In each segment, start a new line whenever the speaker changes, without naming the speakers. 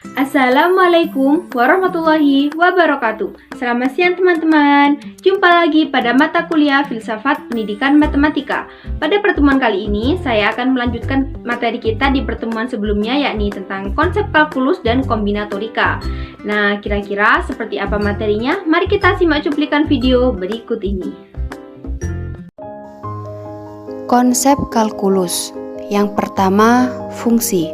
Assalamualaikum warahmatullahi wabarakatuh. Selamat siang teman-teman. Jumpa lagi pada mata kuliah Filsafat Pendidikan Matematika. Pada pertemuan kali ini, saya akan melanjutkan materi kita di pertemuan sebelumnya, yakni tentang konsep kalkulus dan kombinatorika. Nah, kira-kira seperti apa materinya? Mari kita simak cuplikan video berikut ini.
Konsep kalkulus. Yang pertama, fungsi.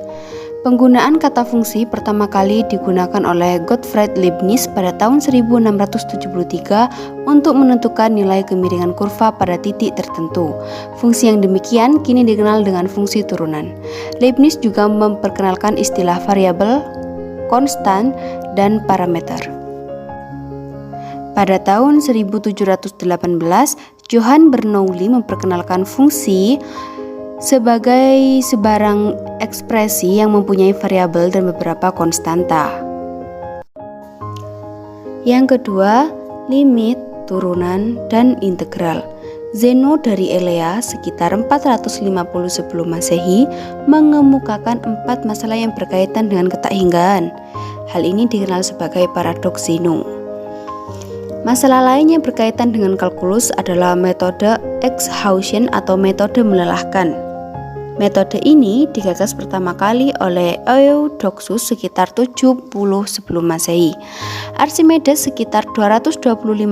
Penggunaan kata fungsi pertama kali digunakan oleh Gottfried Leibniz pada tahun 1673 untuk menentukan nilai kemiringan kurva pada titik tertentu. Fungsi yang demikian kini dikenal dengan fungsi turunan. Leibniz juga memperkenalkan istilah variabel, konstan, dan parameter. Pada tahun 1718, Johann Bernoulli memperkenalkan fungsi sebagai sebarang ekspresi yang mempunyai variabel dan beberapa konstanta. Yang kedua, limit, turunan, dan integral. Zeno dari Elea sekitar 450 sebelum Masehi mengemukakan 4 masalah yang berkaitan dengan ketahingaan. Hal ini dikenal sebagai paradoks Zeno. Masalah lain yang berkaitan dengan kalkulus adalah metode exhaustion atau metode melelahkan. Metode ini digagas pertama kali oleh Eudoxus sekitar 70 sebelum Masehi. Archimedes sekitar 225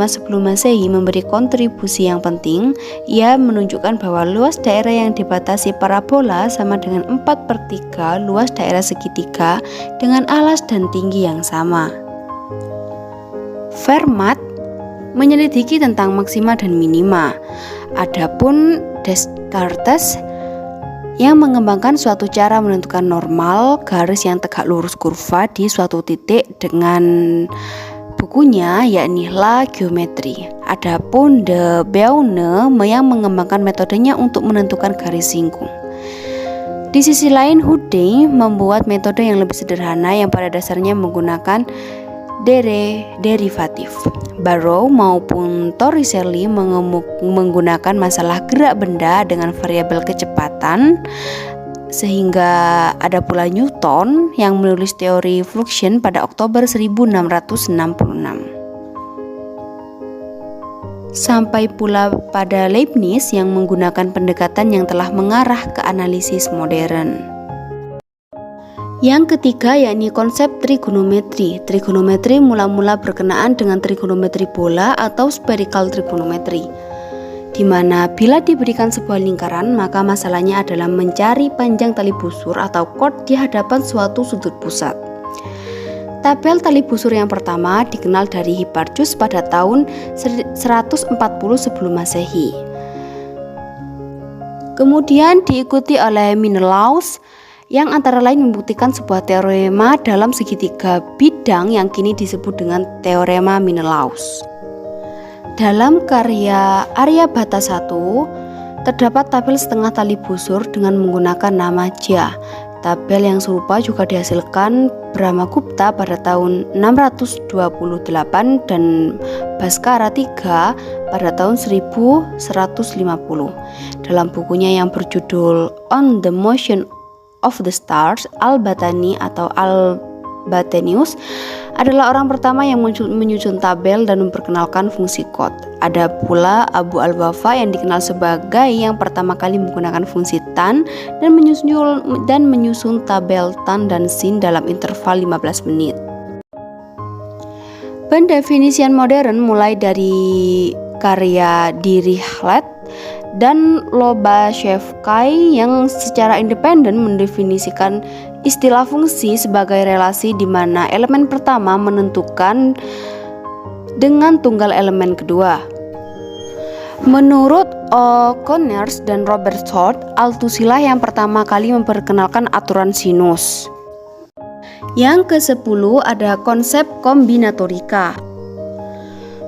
sebelum Masehi memberi kontribusi yang penting. Ia menunjukkan bahwa luas daerah yang dibatasi parabola sama dengan 4/3 luas daerah segitiga dengan alas dan tinggi yang sama. Fermat menyelidiki tentang maksima dan minima. Adapun Descartes yang mengembangkan suatu cara menentukan normal garis yang tegak lurus kurva di suatu titik dengan bukunya yakni La Geometrie. Adapun De Beaune yang mengembangkan metodenya untuk menentukan garis singgung. Di sisi lain, Houdin membuat metode yang lebih sederhana yang pada dasarnya menggunakan derivatif. Barrow maupun Torricelli menggunakan masalah gerak benda dengan variabel kecepatan, sehingga ada pula Newton yang menulis teori fluxion pada Oktober 1666. Sampai pula pada Leibniz yang menggunakan pendekatan yang telah mengarah ke analisis modern. Yang ketiga yakni konsep trigonometri. Trigonometri mula-mula berkenaan dengan trigonometri bola atau spherical trigonometry, di mana bila diberikan sebuah lingkaran maka masalahnya adalah mencari panjang tali busur atau chord di hadapan suatu sudut pusat. Tabel tali busur yang pertama dikenal dari Hipparchus pada tahun 140 sebelum Masehi. Kemudian diikuti oleh Menelaus yang antara lain membuktikan sebuah teorema dalam segitiga bidang yang kini disebut dengan teorema Menelaus. Dalam karya Aryabhata I terdapat tabel setengah tali busur dengan menggunakan nama Jya. Tabel yang serupa juga dihasilkan Brahmagupta pada tahun 628 dan Bhaskara III pada tahun 1150. Dalam bukunya yang berjudul On the Motion of the Stars, Al-Batani atau Al-Batenius adalah orang pertama yang menyusun tabel dan memperkenalkan fungsi chord. Ada pula Abu al-Wafa yang dikenal sebagai yang pertama kali menggunakan fungsi tan dan menyusun tabel tan dan sin dalam interval 15 menit. Pendefinisian modern mulai dari karya Dirichlet dan Lobachevsky yang secara independen mendefinisikan istilah fungsi sebagai relasi di mana elemen pertama menentukan dengan tunggal elemen kedua. Menurut O'Connors dan Robert Short, Althusser yang pertama kali memperkenalkan aturan sinus. Yang ke-10 ada konsep kombinatorika.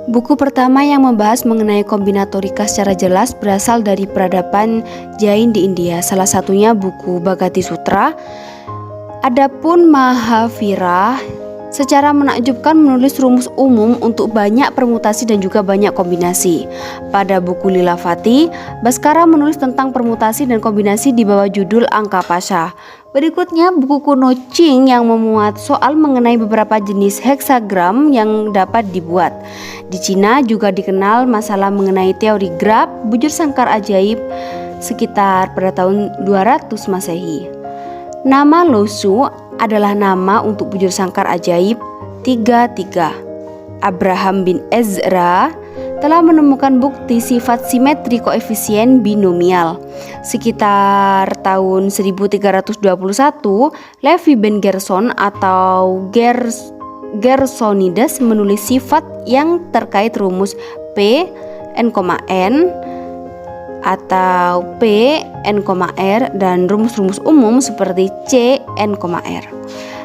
Buku pertama yang membahas mengenai kombinatorika secara jelas berasal dari peradaban Jain di India, salah satunya buku Bhagati Sutra. Adapun Mahavira secara menakjubkan menulis rumus umum untuk banyak permutasi dan juga banyak kombinasi. Pada buku Lila Fatih, Baskara menulis tentang permutasi dan kombinasi di bawah judul Angka Pasha. Berikutnya buku kuno Qing yang memuat soal mengenai beberapa jenis heksagram yang dapat dibuat. Di Cina juga dikenal masalah mengenai teori graf, bujur sangkar ajaib sekitar pada tahun 200 Masehi. Nama Lo Shu adalah nama untuk bujur sangkar ajaib 33. Abraham bin Ezra telah menemukan bukti sifat simetri koefisien binomial. Sekitar tahun 1321, Levi ben Gerson atau Gersonides menulis sifat yang terkait rumus P n, atau P n, R dan rumus-rumus umum seperti C n, R.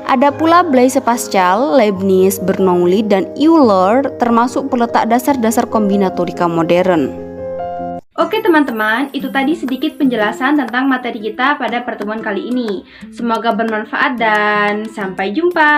Ada pula Blaise Pascal, Leibniz, Bernoulli, dan Euler termasuk peletak dasar-dasar kombinatorika modern.
Oke teman-teman, itu tadi sedikit penjelasan tentang materi kita pada pertemuan kali ini. Semoga bermanfaat dan sampai jumpa.